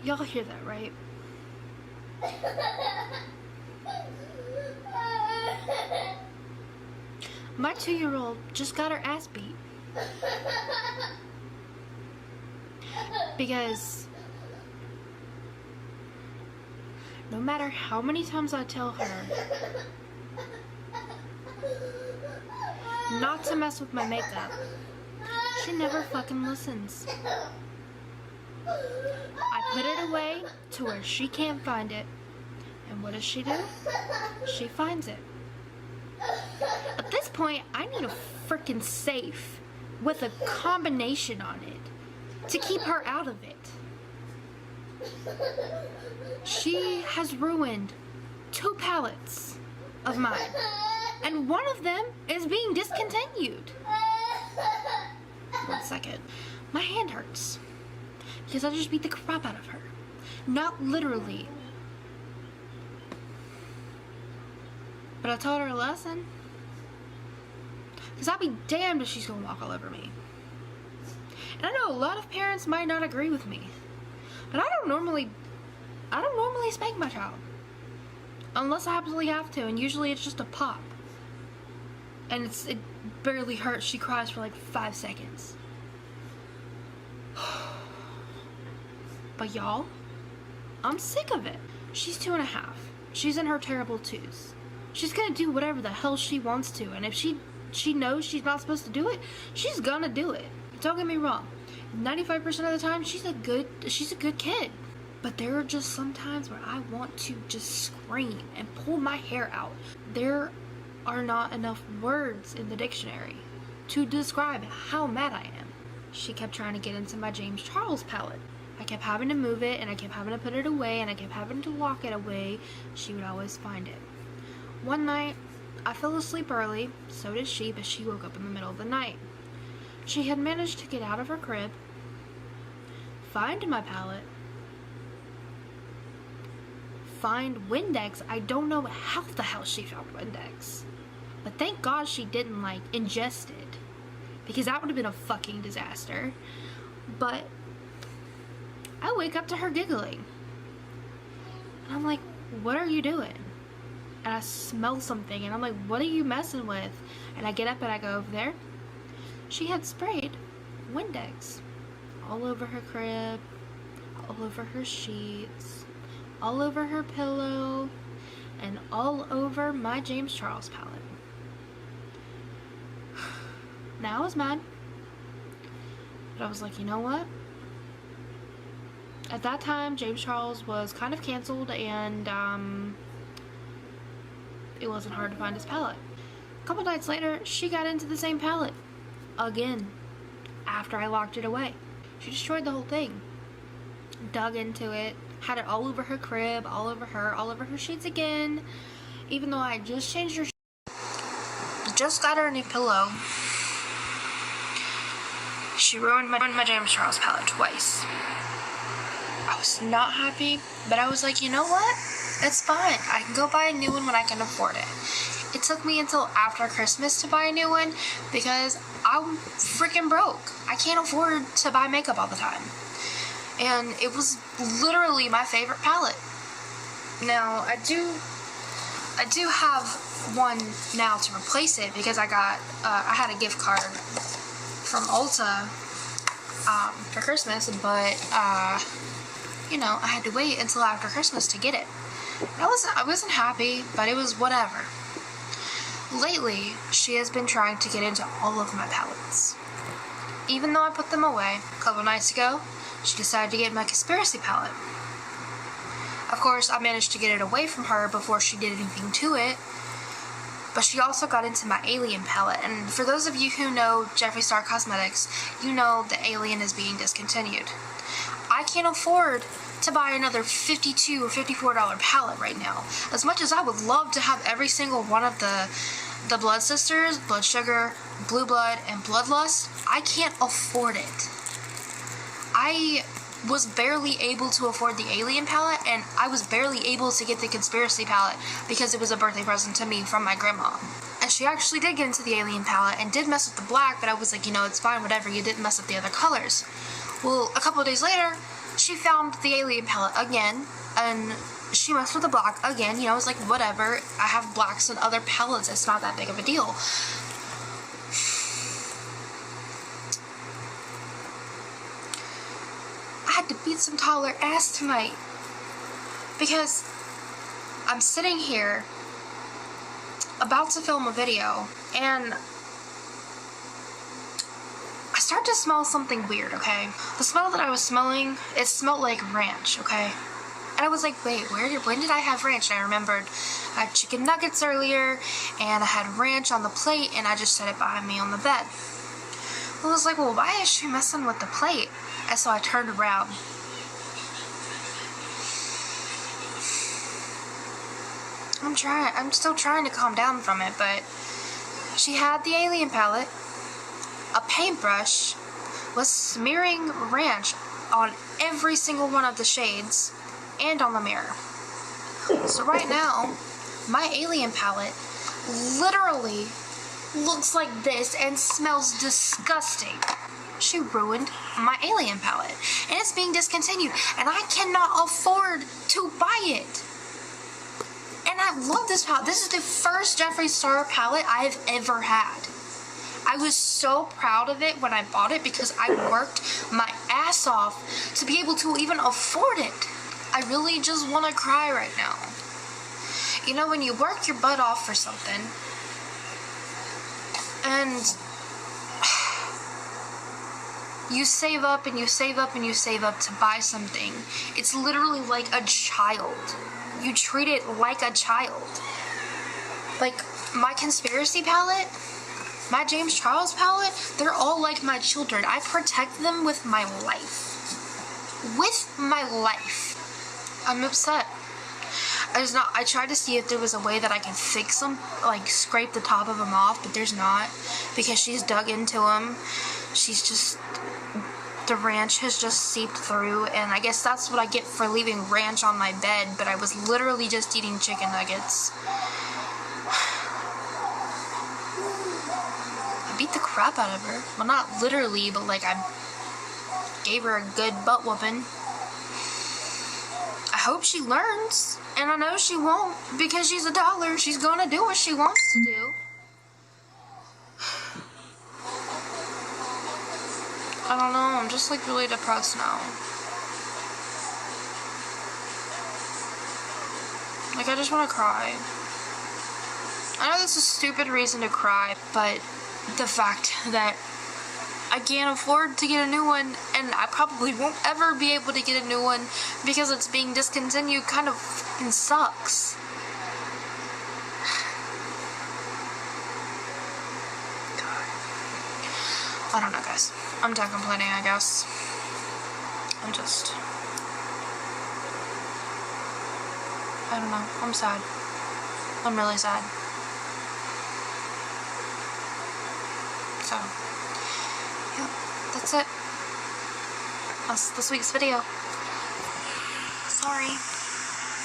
Y'all hear that, right? My 2-year-old just got her ass beat. Because no matter how many times I tell her not to mess with my makeup, she never fucking listens. I put it away to where she can't find it. And what does she do? She finds it. At this point, I need a freaking safe with a combination on it to keep her out of it. She has ruined 2 palettes of mine, and one of them is being discontinued. 1 second. My hand hurts because I just beat the crap out of her. Not literally, but I taught her a lesson. Because I'll be damned if she's gonna walk all over me. And I know a lot of parents might not agree with me, but I don't normally spank my child unless I absolutely have to, and usually it's just a pop, and it barely hurts. She cries for like 5 seconds. But y'all, I'm sick of it. She's 2.5. She's in her terrible 2s. She's gonna do whatever the hell she wants to, and if she knows she's not supposed to do it, she's gonna do it. Don't get me wrong. 95% of the time, she's a good kid. But there are just some times where I want to just scream and pull my hair out. There are not enough words in the dictionary to describe how mad I am. She kept trying to get into my James Charles palette. I kept having to move it, and I kept having to put it away, and I kept having to lock it away. She would always find it. One night, I fell asleep early, so did she, but she woke up in the middle of the night. She had managed to get out of her crib, find my palette, find Windex. I don't know how the hell she found Windex, but thank God she didn't like ingest it, because that would have been a fucking disaster. But I wake up to her giggling, and I'm like, what are you doing? And I smell something, and I'm like, what are you messing with? And I get up and I go over there. She had sprayed Windex all over her crib, all over her sheets, all over her pillow, and all over my James Charles palette. Now I was mad, but I was like, you know what? At that time, James Charles was kind of canceled, and it wasn't hard to find his palette. A couple nights later, she got into the same palette again after I locked it away. She destroyed the whole thing, dug into it, had it all over her crib, all over her sheets again, even though I just changed her just got her a new pillow. She ruined my James Charles palette twice. I was not happy, but I was like, you know what? It's fine. I can go buy a new one when I can afford it. It took me until after Christmas to buy a new one because I'm freaking broke. I can't afford to buy makeup all the time. And it was literally my favorite palette. Now, I do have one now to replace it because I had a gift card from Ulta for Christmas, but you know, I had to wait until after Christmas to get it. I wasn't happy, but it was whatever. Lately, she has been trying to get into all of my palettes. Even though I put them away, a couple nights ago, she decided to get my Conspiracy palette. Of course, I managed to get it away from her before she did anything to it, but she also got into my Alien palette, and for those of you who know Jeffree Star Cosmetics, you know the Alien is being discontinued. I can't afford to buy another $52 or $54 palette right now. As much as I would love to have every single one of the Blood Sisters, Blood Sugar, Blue Blood, and Bloodlust, I can't afford it. I was barely able to afford the Alien palette, and I was barely able to get the Conspiracy palette because it was a birthday present to me from my grandma. And she actually did get into the Alien palette and did mess with the black, but I was like, you know, it's fine, whatever, you didn't mess with the other colors. Well, a couple of days later, she found the alien palette again, and she messed with the black again. You know, I was like, whatever, I have blacks and other palettes, it's not that big of a deal. I had to beat some toddler ass tonight, because I'm sitting here about to film a video, and I start to smell something weird, okay? The smell that I was smelling, it smelled like ranch, okay? And I was like, wait, when did I have ranch? And I remembered I had chicken nuggets earlier, and I had ranch on the plate, and I just set it behind me on the bed. I was like, well, why is she messing with the plate? And so I turned around. I'm still trying to calm down from it, but she had the alien palette, a paintbrush, was smearing ranch on every single one of the shades, and on the mirror. So right now, my alien palette literally looks like this and smells disgusting. She ruined my alien palette, and it's being discontinued, and I cannot afford to buy it. And I love this palette. This is the first Jeffree Star palette I've ever had. I was so proud of it when I bought it because I worked my ass off to be able to even afford it. I really just want to cry right now. You know, when you work your butt off for something, and you save up and you save up and you save up to buy something, it's literally like a child. You treat it like a child. Like, my conspiracy palette, my James Charles palette, they're all like my children. I protect them with my life. With my life. I'm upset. I tried to see if there was a way that I can fix them, like scrape the top of them off, but there's not, because she's dug into them. The ranch has just seeped through, and I guess that's what I get for leaving ranch on my bed, but I was literally just eating chicken nuggets. I beat the crap out of her. Well, not literally, but like I gave her a good butt whooping. I hope she learns, and I know she won't, because she's a dollar. She's gonna do what she wants to do. I don't know, I'm just like really depressed now. Like, I just want to cry. I know this is a stupid reason to cry, but the fact that I can't afford to get a new one, and I probably won't ever be able to get a new one because it's being discontinued, kind of fucking sucks. I don't know, guys. I'm done complaining, I guess. I don't know. I'm sad. I'm really sad. So, yeah, that's it. That's this week's video. Sorry.